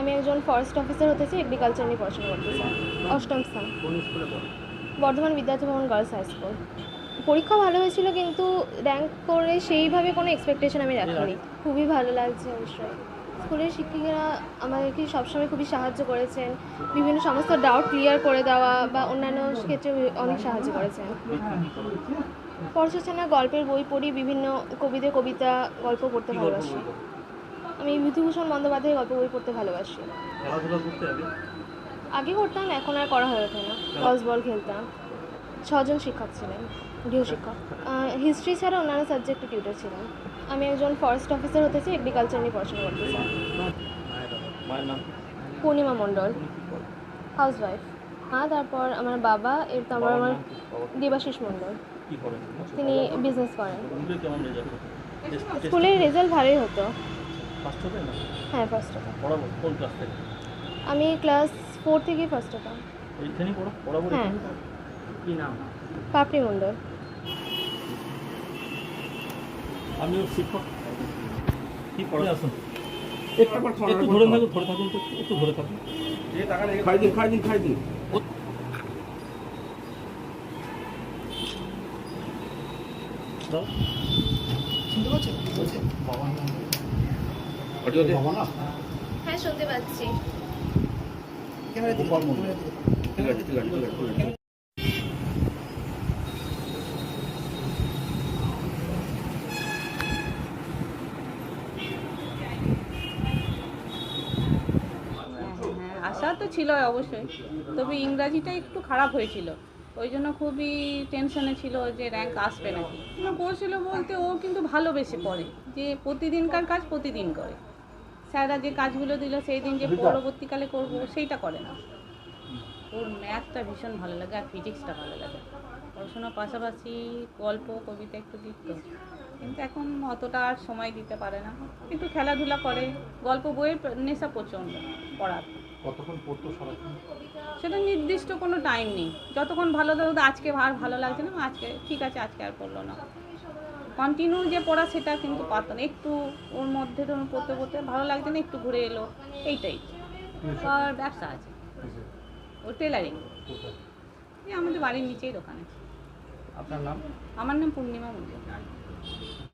আমি একজন forest officer হতে চাই, এগ্রিকালচার নিয়ে পড়াশোনা করতে চাই। অষ্টম স্থান, কোন স্কুলে পড়ো? বর্ধমান বিদ্যার্থী ভবন গার্লস হাই স্কুল। পরীক্ষা ভালো হয়েছিল, কিন্তু র্যাঙ্ক করে সেইভাবে কোনো এক্সপেকটেশন আমি রাখিনি। খুবই ভালো লাগছে অবশ্যই। স্কুলের শিক্ষিকারা আমাদেরকে সবসময় খুবই সাহায্য করেছেন, বিভিন্ন সমস্ত ডাউট ক্লিয়ার করে দেওয়া বা অন্যান্য ক্ষেত্রে অনেক সাহায্য করেছেন। পড়াশোনা, গল্পের বই পড়ি, বিভিন্ন কবিদের কবিতা, গল্প পড়তে ভালোবাসি। আমি বিভূতিভূষণ বন্দ্যোপাধ্যায়ের গল্প বই পড়তে ভালোবাসি। খেলাধুলা করতে আগে করতাম, এখন আর করা হয়ে ওঠে না। ক্রস বল খেলতাম। 6জন শিক্ষক ছিলেন, গৃহশিক্ষক। হিস্ট্রি ছাড়া অন্যান্য সাবজেক্টে টিউটর ছিলেন। আমি একজন ফরেস্ট অফিসার হতে চাই, এগ্রিকালচার নিয়ে পড়াশোনা করতে চাই। মায়ের নাম? পূর্ণিমা মণ্ডল, উনি কি করে? হাউসওয়াইফ। তারপর আমার বাবা, এরপর বাবার আমার নাম কি? বাবার দেবাশিস মণ্ডল, কি করেন? তিনি বিজনেস করেন। স্কুলে কেমন রেজাল্ট হতো? স্কুলের রেজাল্ট ভালোই হতো। ফার্স্ট হবে না? হ্যাঁ, ফার্স্ট হতাম। পড়াবো কোন ক্লাস থেকে? আমি ক্লাস 4 থেকেই ফার্স্ট হতাম। এইখানেই পড়াবো হ্যাঁ। এখানেই পড়ো? কি নাম? পাপড়ি মণ্ডল। আমিও শিক্ষক। কি পড়ে আসুন? একটু ধরে থাকুন তো, একটু ধরে থাকুন। খাই দিন। দাও। হ্যাঁ, শুনতে পাচ্ছি। ঠিক আছে। আশা তো ছিল অবশ্যই, তবে ইংরাজিটা একটু খারাপ হয়েছিল, ওই জন্য খুবই টেনশনে ছিল যে র্যাঙ্ক আসবে নাকি। করছিল বলতে ও কিন্তু ভালোবেসে পড়ে, যে প্রতিদিনকার কাজ প্রতিদিন করে। স্যাররা যে কাজগুলো দিল সেই দিন যে পরবর্তীকালে করব সেইটা করে না। ওর ম্যাথটা ভীষণ ভালো লাগে আর ফিজিক্সটা ভালো লাগে। পড়াশোনার পাশাপাশি গল্প কবিতা একটু লিখত, কিন্তু এখন অতটা আর সময় দিতে পারে না। একটু খেলাধুলা করে, গল্প বইয়ের নেশা প্রচণ্ড পড়ার। কতক্ষণ পড়তো সারাক্ষণ? সেটা নির্দিষ্ট কোনো টাইম নেই, যতক্ষণ ভালো লাগতো। আজকে আর ভালো লাগছে না, আজকে ঠিক আছে, আজকে আর পড়লো না। কন্টিনিউ যে পড়া সেটা কিন্তু পারত না। একটু ওর মধ্যে ধরুন পড়তে ভালো লাগছে না, একটু ঘুরে এলো, এইটাই। আর ব্যবসা আছে, ও টেলারিং। এই আমাদের বাড়ির নিচেই দোকান আছে। আপনার নাম? আমার নাম পূর্ণিমা মণ্ডল।